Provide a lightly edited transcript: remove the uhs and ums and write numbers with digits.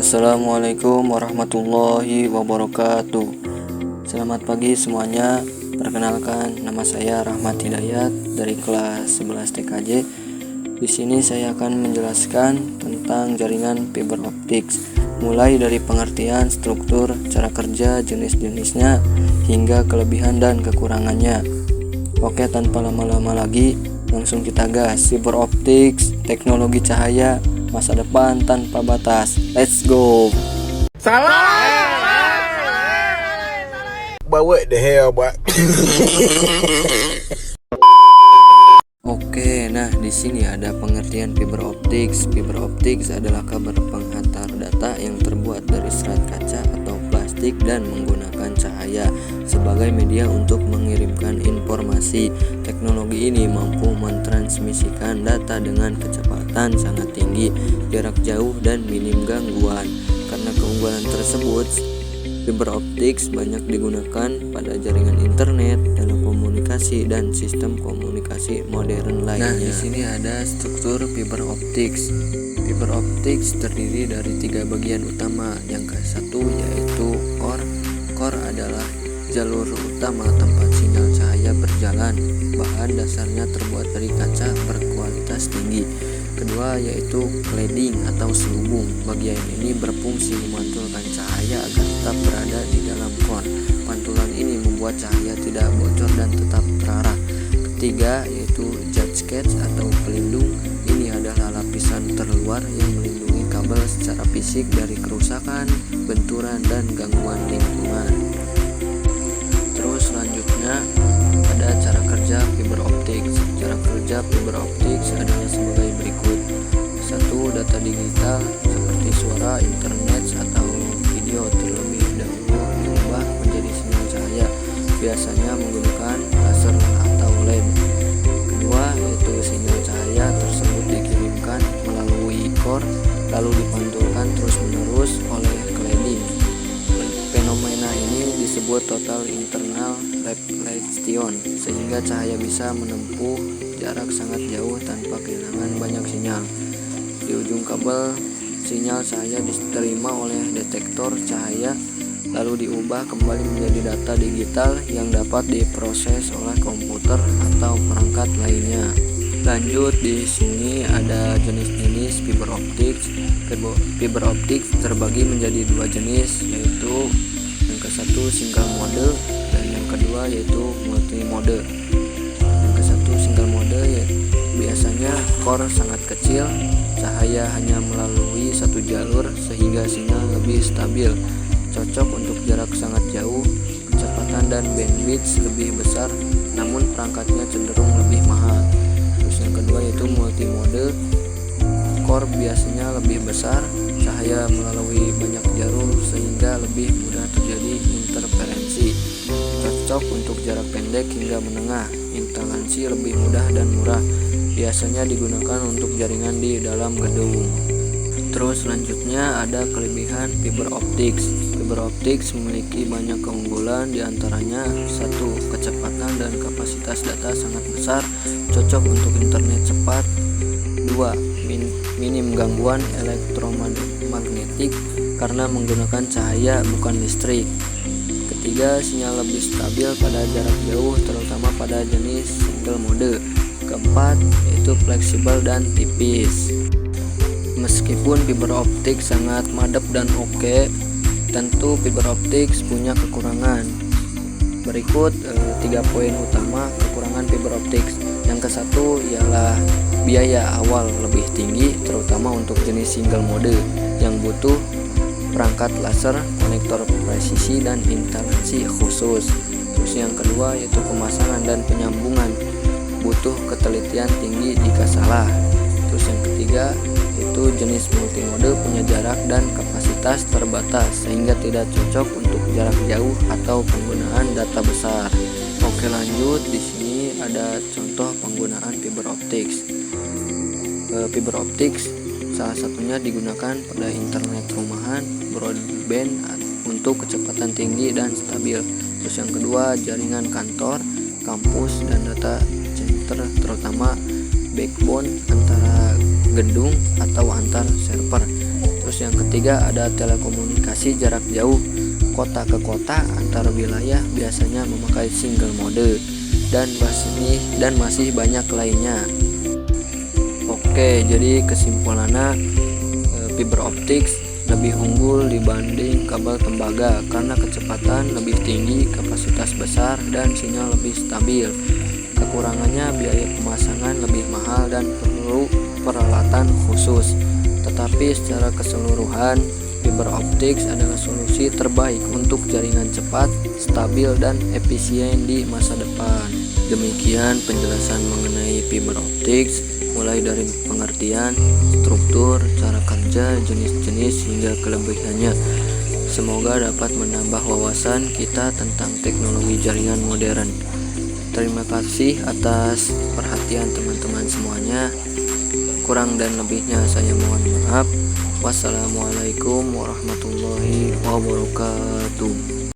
Assalamualaikum warahmatullahi wabarakatuh. Selamat pagi semuanya. Perkenalkan, nama saya Rahmat Hidayat dari kelas 11 TKJ. Di sini saya akan menjelaskan tentang jaringan fiber optik, mulai dari pengertian, struktur, cara kerja, jenis-jenisnya, hingga kelebihan dan kekurangannya. Oke, tanpa lama-lama lagi, langsung kita gas. Fiber optik, teknologi cahaya, masa depan tanpa batas. Let's go. But what the hell, boy? Oke, nah di sini ada pengertian fiber optik. Fiber optik adalah kabel penghantar data yang terbuat dari serat kaca atau plastik dan menggunakan cahaya sebagai media untuk mengirimkan informasi. Teknologi ini mampu mentransmisikan data dengan kecepatan sangat tinggi, jarak jauh, dan minim gangguan. Karena keunggulan tersebut, fiber optik banyak digunakan pada jaringan internet, telekomunikasi, dan sistem komunikasi modern lainnya. Nah, di sini ada struktur fiber optik. Fiber optik terdiri dari 3 bagian utama. Yang ke-1 yaitu core. Core adalah jalur utama tempat sinyal cahaya berjalan. Bahan dasarnya terbuat dari kaca berkualitas tinggi. Kedua yaitu cladding atau selubung. Bagian ini berfungsi memantulkan cahaya agar tetap berada di dalam core. Pantulan ini membuat cahaya tidak bocor dan tetap terarah. Ketiga yaitu gasket atau pelindung. Ini adalah lapisan terluar yang melindungi kabel secara fisik dari kerusakan, benturan, dan gangguan lingkungan. Terus selanjutnya ada cara kerja fiber optik. Cara kerja fiber optik adalah sebagai berikut. 1. Data digital seperti suara, internet, atau video terlebih dahulu diubah menjadi sinyal cahaya, biasanya menggunakan laser atau LED. Kedua yaitu sinyal cahaya tersebut dikirimkan melalui core lalu dipantulkan terus-menerus oleh cladding. Fenomena ini disebut total internal reflection, sehingga cahaya bisa menempuh jarak sangat jauh tanpa kehilangan banyak sinyal. Di ujung kabel, sinyal cahaya diterima oleh detektor cahaya lalu diubah kembali menjadi data digital yang dapat diproses oleh komputer atau perangkat lainnya. Lanjut, di sini ada jenis-jenis fiber optik. Fiber optik terbagi menjadi 2 jenis, yaitu yang ke-1 single mode dan yang kedua yaitu multi mode. Yang ke-1 single mode biasanya core sangat kecil, cahaya hanya melalui satu jalur sehingga sinyal lebih stabil, cocok untuk jarak sangat jauh, kecepatan dan bandwidth lebih besar, namun perangkatnya cenderung lebih mahal. Terus yang kedua yaitu multi mode. Core biasanya lebih besar, cahaya melalui banyak jalur sehingga lebih mudah terjadi interferensi, cocok untuk jarak pendek hingga menengah, instalasi lebih mudah dan murah, biasanya digunakan untuk jaringan di dalam gedung. Terus selanjutnya ada kelebihan fiber optik. Fiber optik memiliki banyak keunggulan, diantaranya 1. Kecepatan dan kapasitas data sangat besar, cocok untuk internet cepat. 2. Minim gangguan elektromagnetik karena menggunakan cahaya bukan listrik. Ketiga, sinyal lebih stabil pada jarak jauh, terutama pada jenis single mode. Keempat, yaitu fleksibel dan tipis. Meskipun fiber optik sangat madep dan oke, tentu fiber optik punya kekurangan. Berikut 3 poin utama kekurangan fiber optik. Yang ke-1 ialah biaya awal lebih tinggi, terutama untuk jenis single mode yang butuh perangkat laser, konektor presisi, dan instalasi khusus. Terus yang kedua yaitu pemasangan dan penyambungan, butuh ketelitian tinggi jika salah. Terus yang ketiga itu jenis multimode punya jarak dan kapasitas terbatas sehingga tidak cocok untuk jarak jauh atau penggunaan data besar. Oke, lanjut, di sini ada contoh penggunaan fiber optik. Fiber optik salah satunya digunakan pada internet rumahan, broadband untuk kecepatan tinggi dan stabil. Terus yang kedua jaringan kantor, kampus, dan data center, terutama backbone antara gedung atau antar server. Terus yang ketiga ada telekomunikasi jarak jauh kota ke kota antar wilayah, biasanya memakai single mode, dan masih banyak lainnya. Oke, jadi kesimpulannya fiber optics lebih unggul dibanding kabel tembaga karena kecepatan lebih tinggi, kapasitas besar, dan sinyal lebih stabil. Kekurangannya biaya pemasangan lebih mahal dan perlu peralatan khusus. Tetapi secara keseluruhan, fiber optics adalah solusi terbaik untuk jaringan cepat, stabil, dan efisien di masa depan. Demikian penjelasan mengenai fiber optics, mulai dari pengertian, struktur, cara kerja, jenis-jenis, hingga kelebihannya. Semoga dapat menambah wawasan kita tentang teknologi jaringan modern. Terima kasih atas perhatian teman-teman semuanya. Kurang dan lebihnya saya mohon maaf. Wassalamualaikum warahmatullahi wabarakatuh.